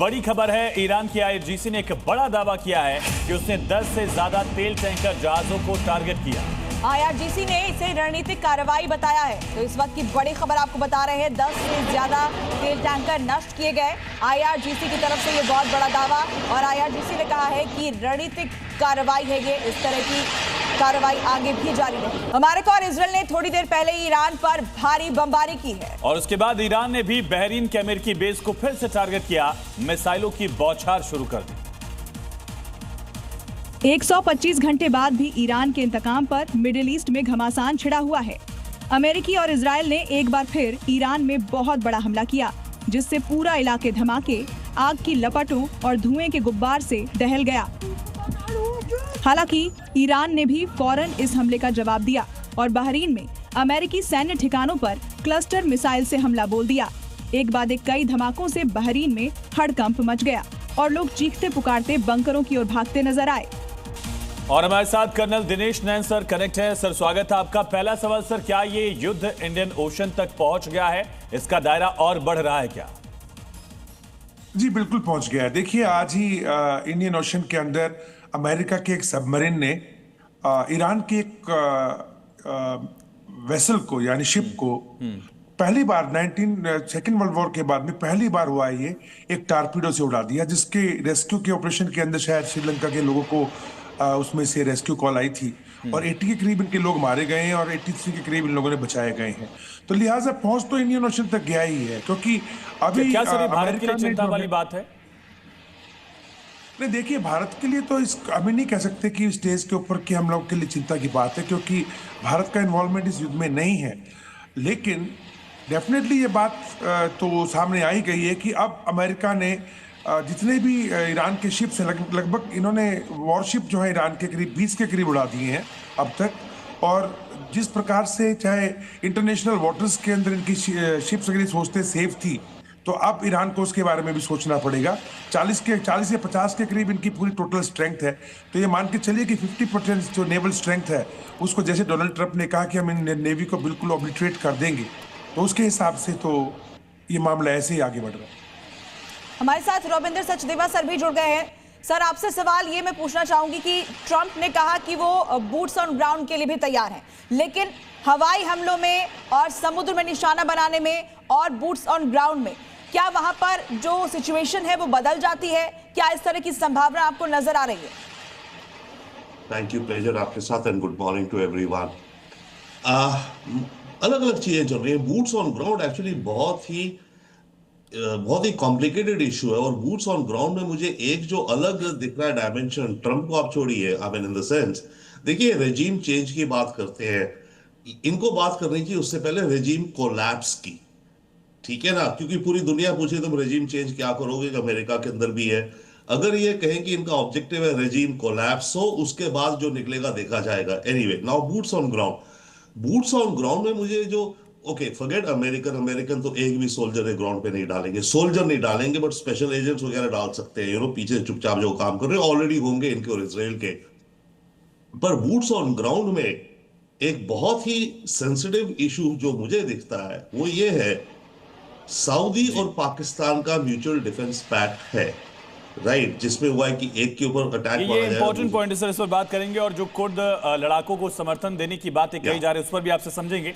बड़ी खबर है, ईरान की आईआरजीसी ने एक बड़ा दावा किया है कि उसने 10 से ज्यादा तेल टैंकर जहाजों को टारगेट किया। आईआरजीसी ने इसे रणनीतिक कार्रवाई बताया है। तो इस वक्त की बड़ी खबर आपको बता रहे हैं, 10 से ज्यादा तेल टैंकर नष्ट किए गए। आईआरजीसी की तरफ से ये बहुत बड़ा दावा, और आईआरजीसी ने कहा है कि रणनीतिक कार्रवाई है ये, इस तरह की कार्रवाई आगे भी जारी रहेगी। अमेरिका और इजराइल ने थोड़ी देर पहले ईरान पर भारी बमबारी की है, और उसके बाद ईरान ने भी बहरीन के अमेरिकी बेस को फिर से टारगेट किया, मिसाइलों की बौछार शुरू कर दी। 125 घंटे बाद भी ईरान के इंतकाम पर मिडिल ईस्ट में घमासान छिड़ा हुआ है। अमेरिकी और इजराइल ने एक बार फिर ईरान में बहुत बड़ा हमला किया, जिससे पूरा इलाके धमाके, आग की लपटों और धुएं के गुब्बार से दहल गया। हालांकि ईरान ने भी फौरन इस हमले का जवाब दिया और बहरीन में अमेरिकी सैन्य ठिकानों पर क्लस्टर मिसाइल से हमला बोल दिया। एक बाद एक कई धमाकों से बहरीन में हड़कंप मच गया और लोग चीखते पुकारते बंकरों की ओर भागते नजर आए। और हमारे साथ कर्नल दिनेश नैन सर कनेक्ट है। सर, स्वागत है आपका। पहला सवाल सर, क्या ये युद्ध इंडियन ओशन तक पहुंच गया है? इसका दायरा और बढ़ रहा है क्या? जी बिल्कुल पहुंच गया है। देखिए, आज ही इंडियन ओशन के अंदर अमेरिका के एक सबमरीन ने ईरान के एक वेसल को, यानी शिप को, पहली बार सेकेंड वर्ल्ड वॉर के बाद में पहली बार हुआ है ये, एक टारपीडो से उड़ा दिया, जिसके रेस्क्यू के ऑपरेशन के अंदर शायद श्रीलंका के लोगों को उसमें से रेस्क्यू कॉल आई थी और 80 के करीब इनके लोग मारे गए हैं और 83 के करीब इन लोगों ने बचाए गए हैं। तो लिहाजा पहुंच तो इंडियन ओशन तक गया ही है, क्योंकि अभी क्या सर भारत के लिए चिंता वाली बात है? नहीं, देखिए, भारत के लिए तो इस अभी नहीं कह सकते कि स्टेज के ऊपर कि हम लोग के लिए चिंता की बात है, क्योंकि भारत का इन्वॉल्वमेंट इस युद्ध में नहीं है। लेकिन डेफिनेटली ये बात तो सामने आई गई है कि अब अमेरिका ने जितने भी ईरान के शिप से लगभग इन्होंने वॉरशिप जो है ईरान के करीब 20 के करीब उड़ा दिए हैं अब तक। और जिस प्रकार से चाहे इंटरनेशनल वाटर्स के अंदर इनकी शिप्स अगर सोचते सेफ थी, तो अब ईरान को उसके बारे में भी सोचना पड़ेगा। 40 से 50 के करीब इनकी पूरी टोटल स्ट्रेंथ है। तो ये मान के चलिए कि 50% जो नेवल स्ट्रेंथ है, उसको जैसे डोनाल्ड ट्रंप ने कहा कि हम इन नेवी को बिल्कुल ऑब्लिटरेट कर देंगे, तो उसके हिसाब से तो ये मामला ऐसे ही आगे बढ़ रहा है। हमारे साथ रविंद्र सचदेवा सर भी जुड़ गए हैं। सर, आपसे सवाल ये मैं पूछना चाहूंगी कि ट्रंप ने कहा कि वो बूट्स ऑन ग्राउंड के लिए भी तैयार हैं, लेकिन हवाई हमलों में और समुद्र में निशाना बनाने में और बूट्स ऑन ग्राउंड में क्या वहां पर जो सिचुएशन है वो बदल जाती है? क्या इस तरह की संभावना आपको नजर आ रही है? थैंक यू, प्लेजर आपके साथ and good morning to everyone. अलग अलग चीजें चल रही है। बूट्स ऑन ग्राउंड एक्चुअली बहुत ही कॉम्प्लिकेटेड इशू है, और बूट्स ऑन ग्राउंड में मुझे एक जो अलग दिख रहा है डायमेंशन, ट्रंप को आप छोड़िए, I mean in the sense, देखिए रेजिम चेंज की बात करते हैं, इनको बात करनी चाहिए उससे पहले रेजिम कोलैप्स की, ठीक है ना? क्योंकि पूरी दुनिया पूछे तुम रेजिम चेंज क्या करोगे, अमेरिका के अंदर भी है। अगर ये कहें कि इनका ऑब्जेक्टिव है रेजिम कोलैप्स हो, उसके बाद जो निकलेगा देखा जाएगा। Anyway, now boots on ground में मुझे जो फॉरगेट अमेरिकन तो एक भी सोल्जर ग्राउंड पे नहीं डालेंगे, सोल्जर नहीं डालेंगे, बट स्पेशल एजेंट्स वगैरह डाल सकते हैं, पीछे चुपचाप जो काम कर रहे हैं ऑलरेडी होंगे इनके और इजराइल के। पर बूट्स ऑन ग्राउंड में एक बहुत ही सेंसिटिव इशू जो मुझे दिखता है वो ये है, सऊदी और पाकिस्तान का म्यूचुअल डिफेंस पैक्ट है, राइट, जिसमें हुआ है कि एक के ऊपर अटैक ये इंपॉर्टेंट पॉइंट है सर, इस पर बात करेंगे, और जो कुर्द लड़ाकों को समर्थन देने की बातें कही जा रही है उस पर भी आपसे समझेंगे।